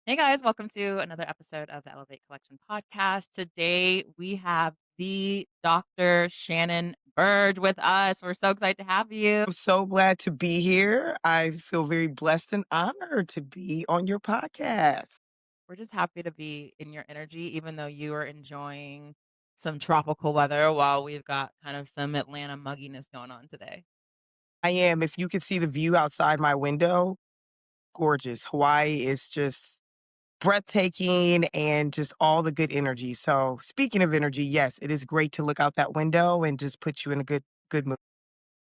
Hey guys, welcome to another episode of the Elevate Collection podcast. Today we have the Dr. Shannon Burge with us. We're so excited to have you. I'm so glad to be here. I feel very blessed and honored to be on your podcast. We're just happy to be in your energy, even though you are enjoying some tropical weather while we've got kind of some Atlanta mugginess going on today. I am. If you could see the view outside my window, gorgeous. Hawaii is just breathtaking and just all the good energy. So, speaking of energy, yes, it is great to look out that window and just put you in a good mood.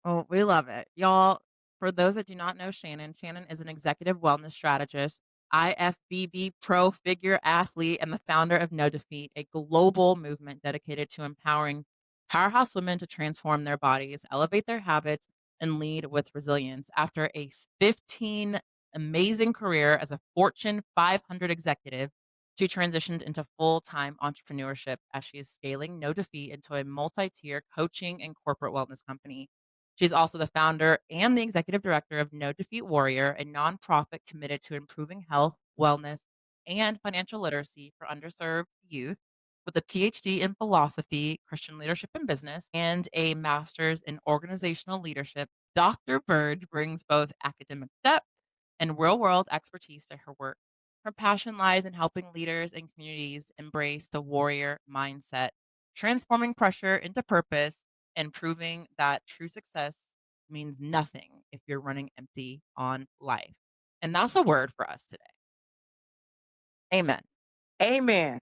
Oh, we love it. Y'all, for those that do not know Shannon, Shannon is an executive wellness strategist, IFBB Pro figure athlete, and the founder of No Defeat, a global movement dedicated to empowering powerhouse women to transform their bodies, elevate their habits, and lead with resilience. After a 15 amazing career as a Fortune 500 executive, she transitioned into full-time entrepreneurship as she is scaling No Defeat into a multi-tier coaching and corporate wellness company. She's also the founder and the executive director of No Defeat Warrior, a nonprofit committed to improving health, wellness, and financial literacy for underserved youth. With a PhD in philosophy, Christian leadership and business, and a master's in organizational leadership, Dr. Burge brings both academic depth and real world expertise to her work. Her passion lies in helping leaders and communities embrace the warrior mindset, transforming pressure into purpose and proving that true success means nothing if you're running empty on life. And that's a word for us today. Amen. Amen.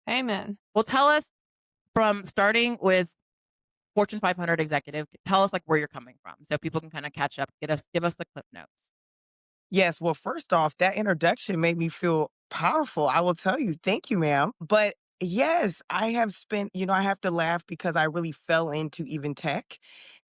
Amen. Well, tell us from starting with Fortune 500 executive, tell us like where you're coming from so people can kind of catch up, give us the clip notes. Yes. Well, first off, that introduction made me feel powerful. I will tell you, thank you, ma'am. But yes, I have spent, I have to laugh because I really fell into even tech.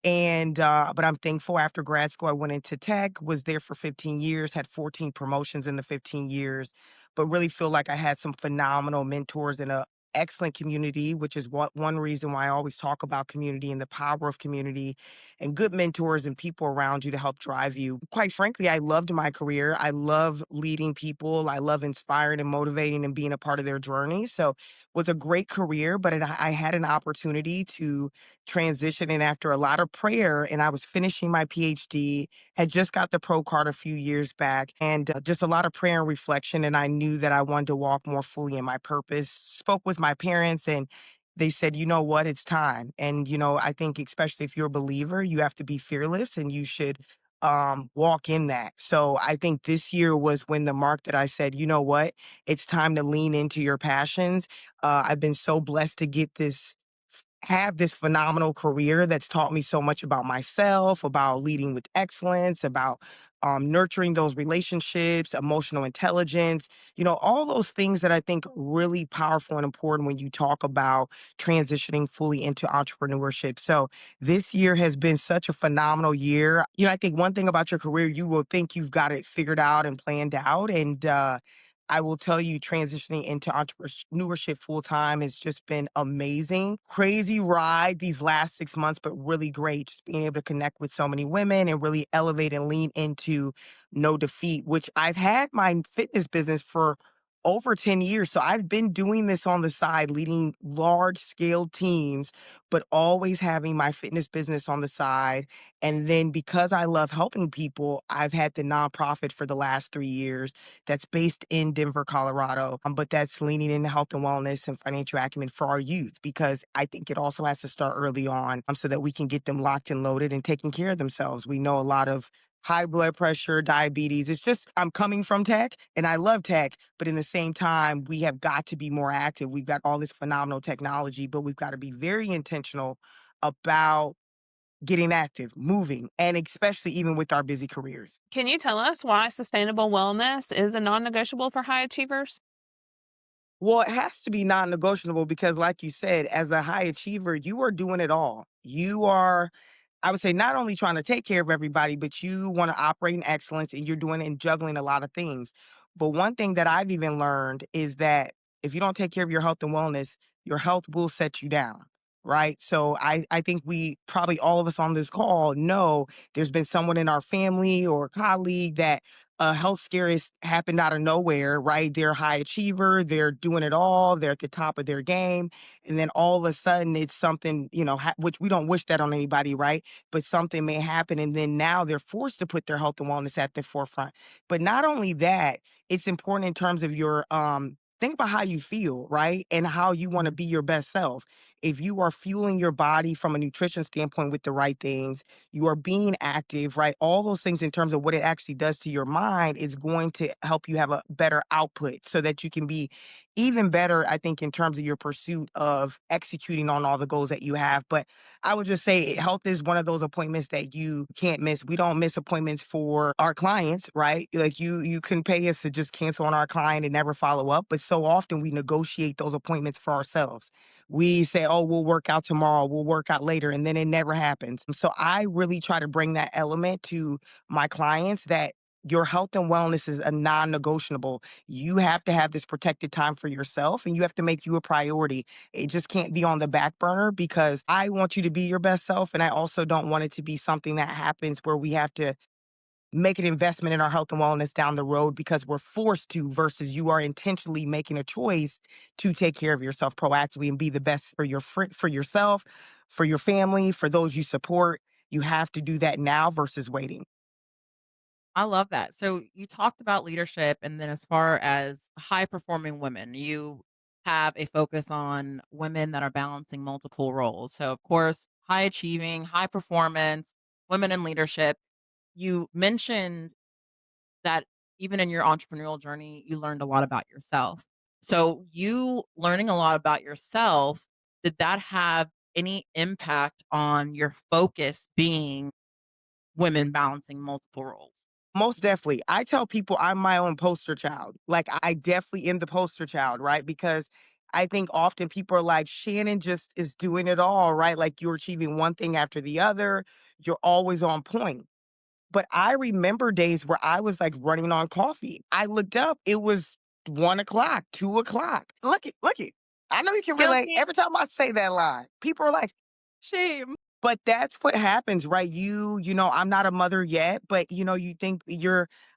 But I'm thankful after grad school, I went into tech, was there for 15 years, had 14 promotions in the 15 years, but really feel like I had some phenomenal mentors and a excellent community, which is what one reason why I always talk about community and the power of community and good mentors and people around you to help drive you. Quite frankly, I loved my career. I love leading people. I love inspiring and motivating and being a part of their journey. So it was a great career, but I had an opportunity to transition. And after a lot of prayer, and I was finishing my PhD, had just got the pro card a few years back, and just a lot of prayer and reflection. And I knew that I wanted to walk more fully in my purpose. Spoke with my parents, and they said, you know what, it's time. And, I think, especially if you're a believer, you have to be fearless and you should walk in that. So I think this year was when the mark that I said, you know what, it's time to lean into your passions. I've been so blessed to have this phenomenal career that's taught me so much about myself, about leading with excellence, about nurturing those relationships, emotional intelligence, all those things that I think really powerful and important when you talk about transitioning fully into entrepreneurship. So this year has been such a phenomenal year. I think one thing about your career, you will think you've got it figured out and planned out. And I will tell you, transitioning into entrepreneurship full time has just been amazing. Crazy ride these last 6 months, but really great. Just being able to connect with so many women and really elevate and lean into No Defeat, which I've had my fitness business for over 10 years. So I've been doing this on the side, leading large scale teams, but always having my fitness business on the side. And then because I love helping people, I've had the nonprofit for the last 3 years that's based in Denver, Colorado, but that's leaning into health and wellness and financial acumen for our youth, because I think it also has to start early on, so that we can get them locked and loaded and taking care of themselves. We know a lot of high blood pressure, diabetes. It's just, I'm coming from tech and I love tech, but in the same time, we have got to be more active. We've got all this phenomenal technology, but we've got to be very intentional about getting active, moving, and especially even with our busy careers. Can you tell us why sustainable wellness is a non negotiable for high achievers? Well, it has to be non-negotiable because, like you said, as a high achiever, you are doing it all. You are, I would say, not only trying to take care of everybody, but you want to operate in excellence and you're doing and juggling a lot of things. But one thing that I've even learned is that if you don't take care of your health and wellness, your health will set you down, right? So I think we probably all of us on this call know there's been someone in our family or colleague that a health scare has happened out of nowhere, right? They're a high achiever, they're doing it all, they're at the top of their game. And then all of a sudden it's something, which we don't wish that on anybody, right? But something may happen. And then now they're forced to put their health and wellness at the forefront. But not only that, it's important in terms of your, think about how you feel, right? And how you want to be your best self. If you are fueling your body from a nutrition standpoint with the right things, you are being active, right? All those things in terms of what it actually does to your mind is going to help you have a better output so that you can be even better, I think, in terms of your pursuit of executing on all the goals that you have. But I would just say health is one of those appointments that you can't miss. We don't miss appointments for our clients, right? Like you can pay us to just cancel on our client and never follow up. But so often we negotiate those appointments for ourselves. We say, oh, we'll work out tomorrow, we'll work out later, and then it never happens. So I really try to bring that element to my clients that your health and wellness is a non negotiable. You have to have this protected time for yourself and you have to make you a priority. It just can't be on the back burner because I want you to be your best self. And I also don't want it to be something that happens where we have to make an investment in our health and wellness down the road because we're forced to versus you are intentionally making a choice to take care of yourself proactively and be the best for for yourself, for your family, for those you support. You have to do that now versus waiting. I love that. So you talked about leadership, and then as far as high performing women, you have a focus on women that are balancing multiple roles. So, of course, high achieving, high performance, women in leadership. You mentioned that even in your entrepreneurial journey, you learned a lot about yourself. So, you learning a lot about yourself, did that have any impact on your focus being women balancing multiple roles? Most definitely. I tell people I'm my own poster child. Like I definitely am the poster child, right? Because I think often people are like, Shannon just is doing it all, right? Like you're achieving one thing after the other. You're always on point. But I remember days where I was like running on coffee. I looked up, it was 1 o'clock, 2 o'clock. Look it. I know you can relate. Guilty. Every time I say that line, people are like, Shame. but that's what happens, right? I'm not a mother yet, but you think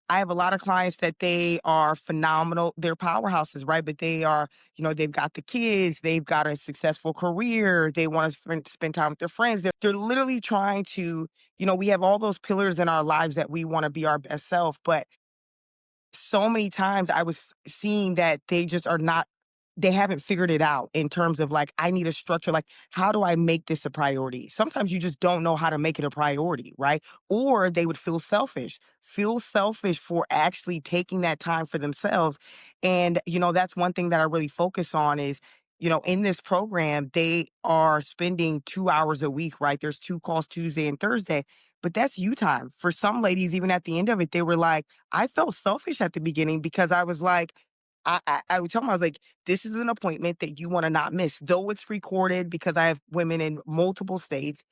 I have a lot of clients that they are phenomenal. They're powerhouses, right? But they are, they've got the kids, they've got a successful career, they want to spend time with their friends. They're literally trying to, we have all those pillars in our lives that we want to be our best self, but so many times I was seeing that they just are not they haven't figured it out in terms of like I need a structure, like how do I make this a priority? Sometimes you just don't know how to make it a priority, right? Or they would feel selfish for actually taking that time for themselves. And that's one thing that I really focus on is in this program they are spending 2 hours a week, right? There's two calls Tuesday and Thursday, but that's you time. For some ladies, even at the end of it, they were like, I felt selfish at the beginning because I was like, I would tell them, I was like, this is an appointment that you want to not miss. Though it's recorded because I have women in multiple states,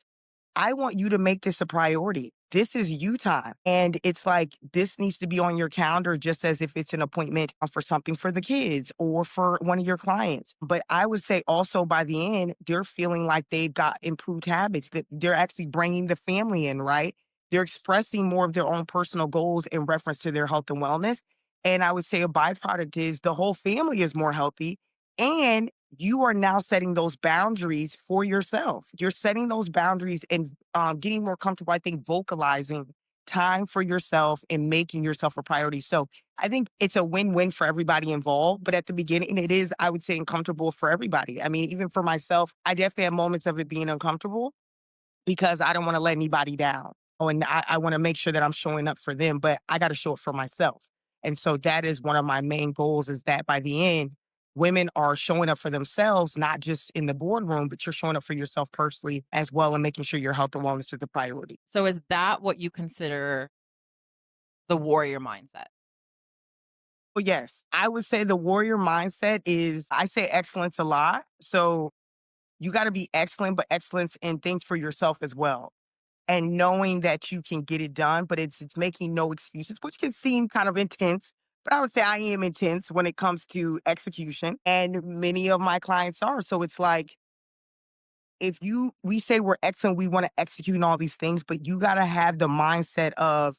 I want you to make this a priority. This is you time. And it's like, this needs to be on your calendar just as if it's an appointment for something for the kids or for one of your clients. But I would say also by the end, they're feeling like they've got improved habits, that they're actually bringing the family in, right? They're expressing more of their own personal goals in reference to their health and wellness. And I would say a byproduct is the whole family is more healthy and you are now setting those boundaries for yourself. You're setting those boundaries and getting more comfortable, I think, vocalizing time for yourself and making yourself a priority. So I think it's a win win for everybody involved. But at the beginning, it is, I would say, uncomfortable for everybody. I mean, even for myself, I definitely have moments of it being uncomfortable because I don't want to let anybody down. Oh, and I want to make sure that I'm showing up for them, but I got to show up for myself. And so that is one of my main goals is that by the end, women are showing up for themselves, not just in the boardroom, but you're showing up for yourself personally as well and making sure your health and wellness is a priority. So is that what you consider the warrior mindset? Well, yes, I would say the warrior mindset is, I say excellence a lot. So you got to be excellent, but excellence in things for yourself as well. And knowing that you can get it done, but it's making no excuses, which can seem kind of intense. But I would say I am intense when it comes to execution, and many of my clients are. So it's like if you we say we're excellent, we want to execute on all these things, but you got to have the mindset of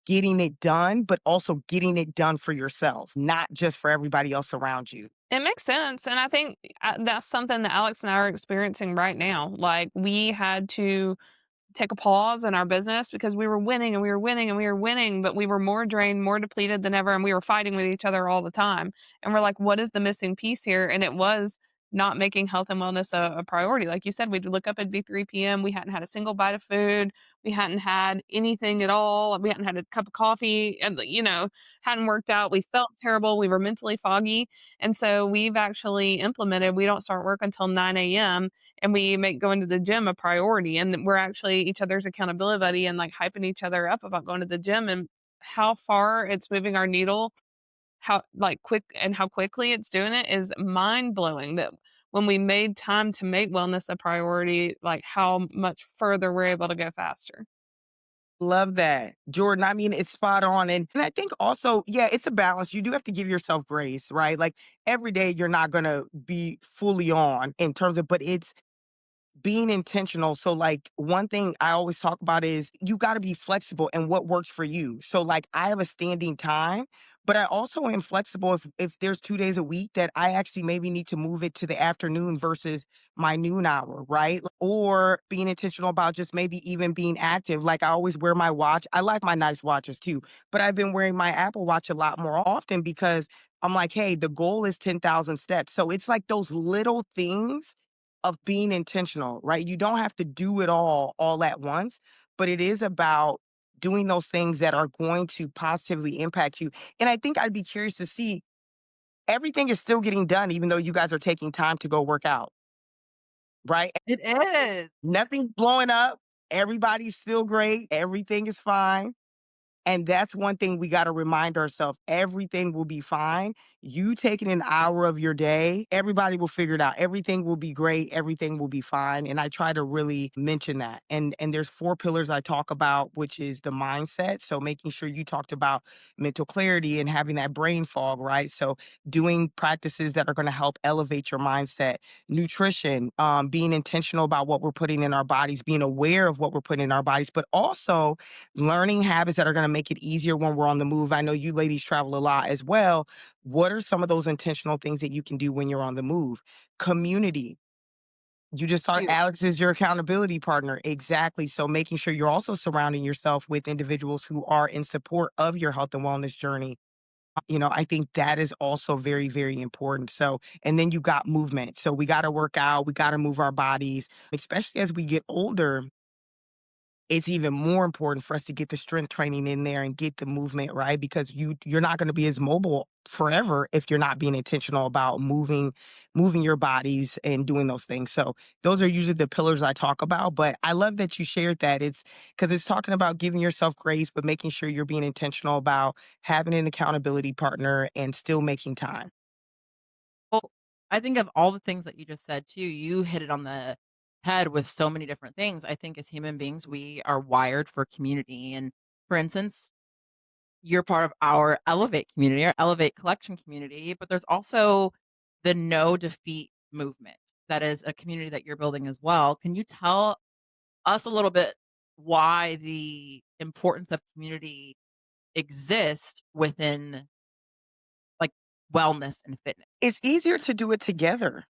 getting it done, but also getting it done for yourself, not just for everybody else around you. It makes sense, and I think, that's something that Alex and I are experiencing right now. Like, we had to take a pause in our business because we were winning and we were winning and we were winning, but we were more drained, more depleted than ever, and we were fighting with each other all the time. And we're like, what is the missing piece here? And it was not making health and wellness a priority. Like you said, we'd look up, it'd be 3 p.m. We hadn't had a single bite of food. We hadn't had anything at all. We hadn't had a cup of coffee and, hadn't worked out. We felt terrible. We were mentally foggy. And so we've actually implemented, we don't start work until 9 a.m. and we make going to the gym a priority. And we're actually each other's accountability buddy and like hyping each other up about going to the gym and how far it's moving our needle, how like quick and how quickly it's doing it is mind blowing that when we made time to make wellness a priority, like how much further we're able to go faster. Love that. Jordan, I mean, it's spot on. And I think also, yeah, it's a balance. You do have to give yourself grace, right? Like every day you're not gonna be fully on in terms of, but it's being intentional. So, like, one thing I always talk about is you got to be flexible and what works for you. So, like, I have a standing time, but I also am flexible if there's 2 days a week that I actually maybe need to move it to the afternoon versus my noon hour, right? Or being intentional about just maybe even being active. Like, I always wear my watch. I like my nice watches too, but I've been wearing my Apple Watch a lot more often because I'm like, hey, the goal is 10,000 steps. So it's like those little things of being intentional, right? You don't have to do it all at once, but it is about doing those things that are going to positively impact you. And I think I'd be curious to see everything is still getting done, even though you guys are taking time to go work out, right? It is. Nothing's blowing up. Everybody's still great. Everything is fine. And that's one thing we gotta remind ourselves, everything will be fine. You taking an hour of your day, everybody will figure it out. Everything will be great, everything will be fine, and I try to really mention that. And there's 4 pillars I talk about, which is the mindset, so making sure you talked about mental clarity and having that brain fog, right? So doing practices that are gonna help elevate your mindset. Nutrition, being intentional about what we're putting in our bodies, being aware of what we're putting in our bodies, but also learning habits that are going to make it easier when we're on the move. I know you ladies travel a lot as well. What are some of those intentional things that you can do when you're on the move? Community. You just talked, Huge. Alex is your accountability partner. Exactly. So making sure you're also surrounding yourself with individuals who are in support of your health and wellness journey. I think that is also very, very important. So, and then you got movement. So we got to work out, we got to move our bodies, especially as we get older. It's even more important for us to get the strength training in there and get the movement, right? Because you're not gonna be as mobile forever if you're not being intentional about moving your bodies and doing those things. So those are usually the pillars I talk about, but I love that you shared that. It's because it's talking about giving yourself grace, but making sure you're being intentional about having an accountability partner and still making time. Well, I think of all the things that you just said too, you hit it on the head with so many different things. I think as human beings, we are wired for community. And for instance, you're part of our Elevate community, our Elevate collection community, but there's also the no defeat movement. That is a community that you're building as well. Can you tell us a little bit why the importance of community exists within like wellness and fitness? It's easier to do it together.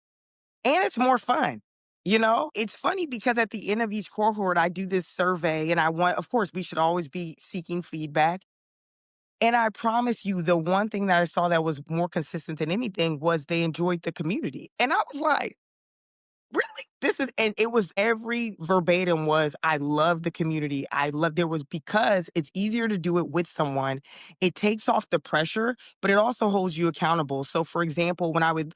And it's more fun. It's funny because at the end of each cohort, I do this survey and of course, we should always be seeking feedback. And I promise you, the one thing that I saw that was more consistent than anything was they enjoyed the community. And I was like, really? And it was every verbatim was, I love the community. There was because it's easier to do it with someone. It takes off the pressure, but it also holds you accountable. So, for example, when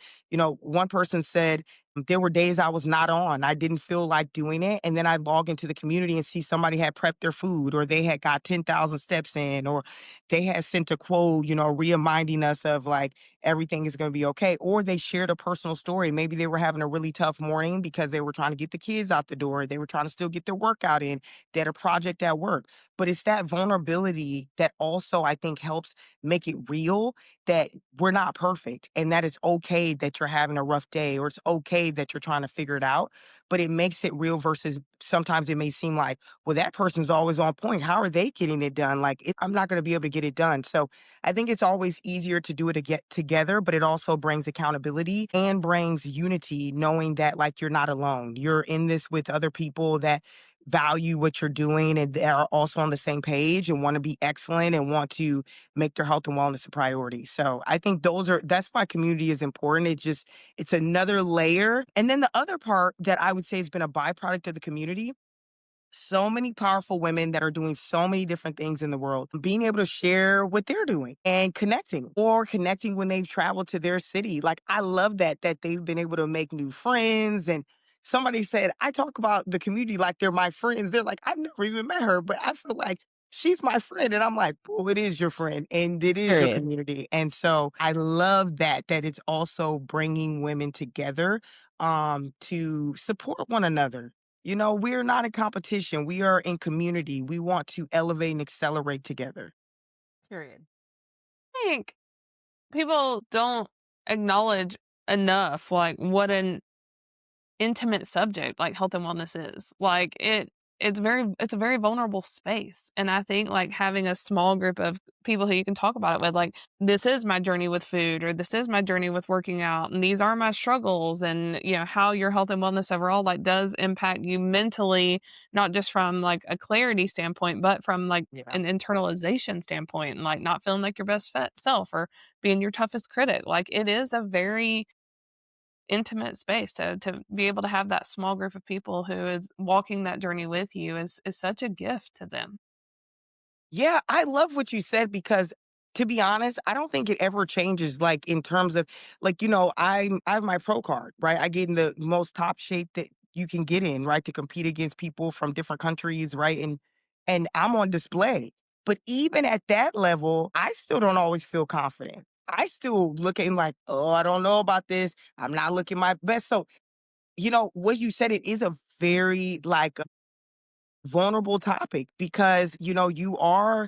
one person said, there were days I was not on. I didn't feel like doing it. And then I log into the community and see somebody had prepped their food or they had got 10,000 steps in or they had sent a quote, reminding us of like, everything is going to be okay. Or they shared a personal story. Maybe they were having a really tough morning because they were trying to get the kids out the door. They were trying to still get their workout in. They had a project at work. But it's that vulnerability that also I think helps make it real that we're not perfect and that it's okay that you're having a rough day or it's okay that you're trying to figure it out. But it makes it real versus sometimes it may seem like, well, that person's always on point. How are they getting it done? Like, I'm not going to be able to get it done. So I think it's always easier to do it to get together, but it also brings accountability and brings unity, knowing that like you're not alone. You're in this with other people that value what you're doing and they are also on the same page and want to be excellent and want to make their health and wellness a priority. So I think that's why community is important. It's another layer. And then the other part that I would say has been a byproduct of the community, so many powerful women that are doing so many different things in the world, being able to share what they're doing and connecting or connecting when they've traveled to their city. Like I love that they've been able to make new friends. And somebody said, I talk about the community like they're my friends. They're like, I've never even met her, but I feel like she's my friend. And I'm like, well, it is your friend and it is your Period. community. And so I love that it's also bringing women together to support one another. We're not in competition. We are in community. We want to elevate and accelerate together. Period. I think people don't acknowledge enough like what an intimate subject like health and wellness is. Like it's a very vulnerable space. And I think like having a small group of people who you can talk about it with, like, this is my journey with food, or this is my journey with working out, and these are my struggles, and how your health and wellness overall like does impact you mentally, not just from like a clarity standpoint, but from like Yeah. an internalization standpoint, and like not feeling like your best fit self or being your toughest critic. Like it is a very intimate space. So to be able to have that small group of people who is walking that journey with you is such a gift to them. Yeah, I love what you said because to be honest, I don't think it ever changes like in terms of like, I have my pro card, right? I get in the most top shape that you can get in, right? To compete against people from different countries, right? And I'm on display. But even at that level, I still don't always feel confident. I still looking like, oh, I don't know about this. I'm not looking my best. So, what you said, it is a very like vulnerable topic because, you are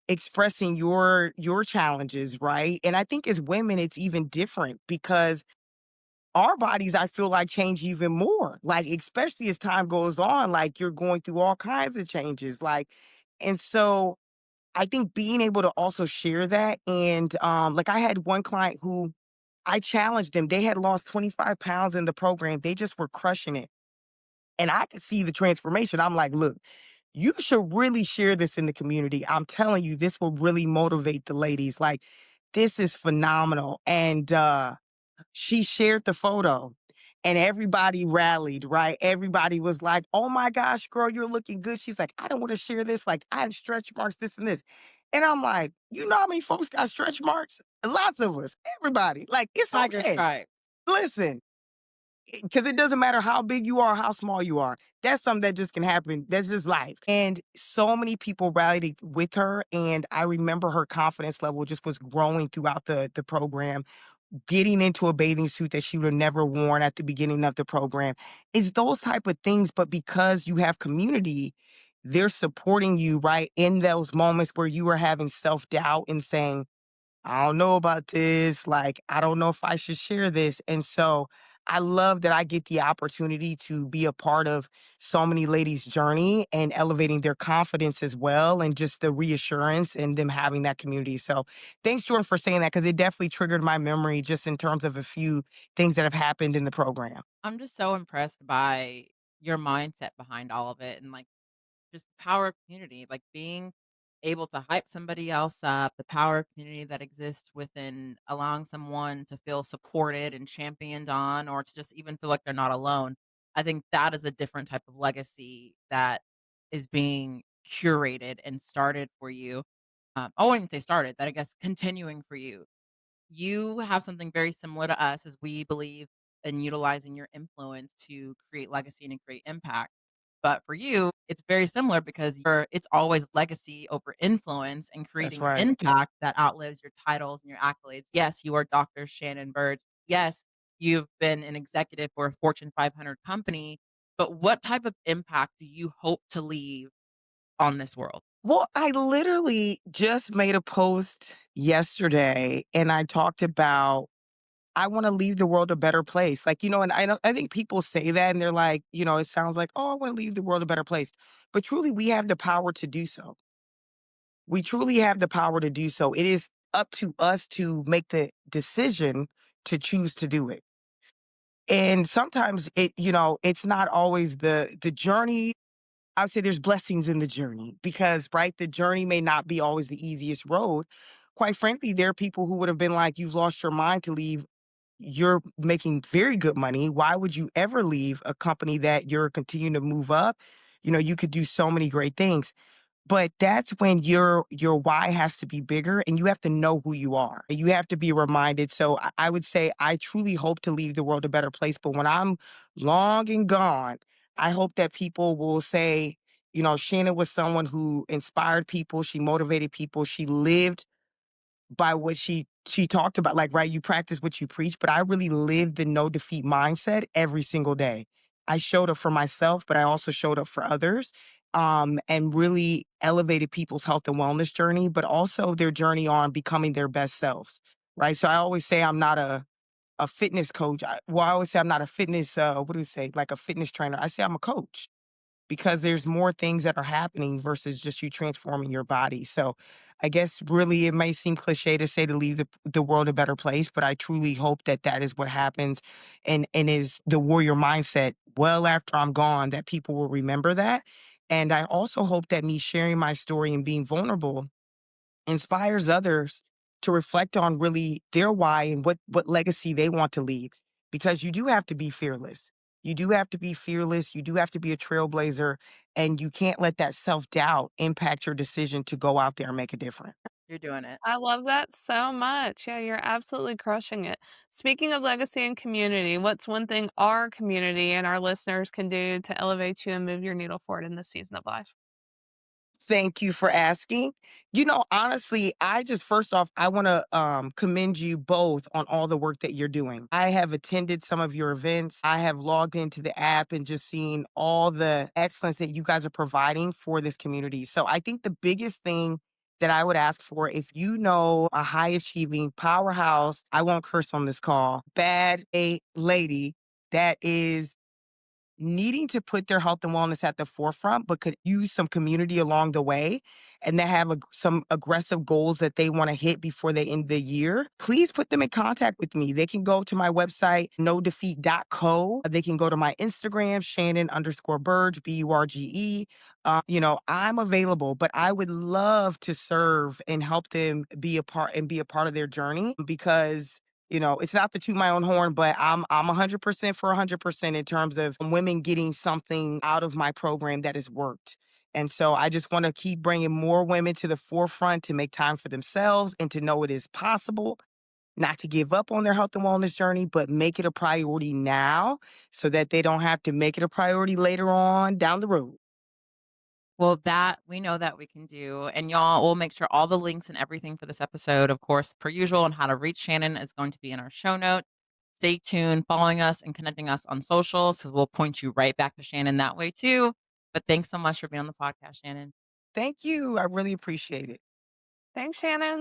expressing your challenges, right? And I think as women, it's even different because our bodies, I feel like, change even more. Like, especially as time goes on, like you're going through all kinds of changes. And so I think being able to also share that and like I had one client who I challenged them. They had lost 25 pounds in the program. They just were crushing it. And I could see the transformation. I'm like, look, you should really share this in the community. I'm telling you, this will really motivate the ladies. Like, this is phenomenal. And she shared the photo and everybody rallied, right? Everybody was like, oh my gosh, girl, you're looking good. She's like, I don't want to share this. Like, I have stretch marks, this and this. And I'm like, you know how many folks got stretch marks? Lots of us, everybody. Like, it's Tiger okay. stripe. Listen, because it doesn't matter how big you are, how small you are. That's something that just can happen. That's just life. And so many people rallied with her. And I remember her confidence level just was growing throughout the program, getting into a bathing suit that she would have never worn at the beginning of the program. It's those type of things. But because you have community, they're supporting you, right? In those moments where you are having self-doubt and saying, I don't know about this. Like, I don't know if I should share this. And so I love that I get the opportunity to be a part of so many ladies' journey and elevating their confidence as well, and just the reassurance and them having that community. So thanks, Jordan, for saying that because it definitely triggered my memory just in terms of a few things that have happened in the program. I'm just so impressed by your mindset behind all of it and like just the power of community, like being able to hype somebody else up, the power of community that exists within allowing someone to feel supported and championed on, or to just even feel like they're not alone. I think that is a different type of legacy that is being curated and started for you. I wouldn't say started, that I guess continuing for you. You have something very similar to us as we believe in utilizing your influence to create legacy and create impact. But for you, it's very similar because it's always legacy over influence and That's creating right. impact that outlives your titles and your accolades. Yes, you are Dr. Shannon Burge. Yes, you've been an executive for a Fortune 500 company, but what type of impact do you hope to leave on this world? Well, I literally just made a post yesterday and I talked about I want to leave the world a better place. Like, and I think people say that and they're like, it sounds like, oh, I want to leave the world a better place. But truly, we have the power to do so. We truly have the power to do so. It is up to us to make the decision to choose to do it. And sometimes it's not always the journey. I would say there's blessings in the journey because, right, the journey may not be always the easiest road. Quite frankly, there are people who would have been like, you've lost your mind to leave. You're making very good money. Why would you ever leave a company that you're continuing to move up? You could do so many great things. But that's when your why has to be bigger and you have to know who you are. You have to be reminded. So I would say I truly hope to leave the world a better place. But when I'm long and gone, I hope that people will say, Shannon was someone who inspired people. She motivated people. She lived by what she talked about, like, right, you practice what you preach, but I really lived the no defeat mindset every single day. I showed up for myself, but I also showed up for others, and really elevated people's health and wellness journey, but also their journey on becoming their best selves, right? So I always say I'm not a fitness coach. I always say I'm not a fitness, what do we say? Like a fitness trainer. I say I'm a coach because there's more things that are happening versus just you transforming your body. So I guess really it may seem cliche to say to leave the world a better place, but I truly hope that that is what happens and is the warrior mindset well after I'm gone that people will remember that. And I also hope that me sharing my story and being vulnerable inspires others to reflect on really their why and what legacy they want to leave because you do have to be fearless. You do have to be fearless, you do have to be a trailblazer, and you can't let that self-doubt impact your decision to go out there and make a difference. You're doing it. I love that so much. Yeah, you're absolutely crushing it. Speaking of legacy and community, what's one thing our community and our listeners can do to elevate you and move your needle forward in this season of life? Thank you for asking. Honestly, I just first off, I want to commend you both on all the work that you're doing. I have attended some of your events. I have logged into the app and just seen all the excellence that you guys are providing for this community. So I think the biggest thing that I would ask for if you know a high achieving powerhouse, I won't curse on this call, bad a lady that is needing to put their health and wellness at the forefront, but could use some community along the way and that have some aggressive goals that they want to hit before they end the year, please put them in contact with me. They can go to my website, nodefeat.co. They can go to my Instagram, Shannon underscore Burge, Burge. I'm available, but I would love to serve and help them be a part of their journey because it's not to toot my own horn, but I'm 100% for 100% in terms of women getting something out of my program that has worked. And so I just want to keep bringing more women to the forefront to make time for themselves and to know it is possible, not to give up on their health and wellness journey, but make it a priority now so that they don't have to make it a priority later on down the road. Well, that we know that we can do. And y'all, we'll make sure all the links and everything for this episode, of course, per usual, and how to reach Shannon is going to be in our show notes. Stay tuned, following us and connecting us on socials because we'll point you right back to Shannon that way too. But thanks so much for being on the podcast, Shannon. Thank you. I really appreciate it. Thanks, Shannon.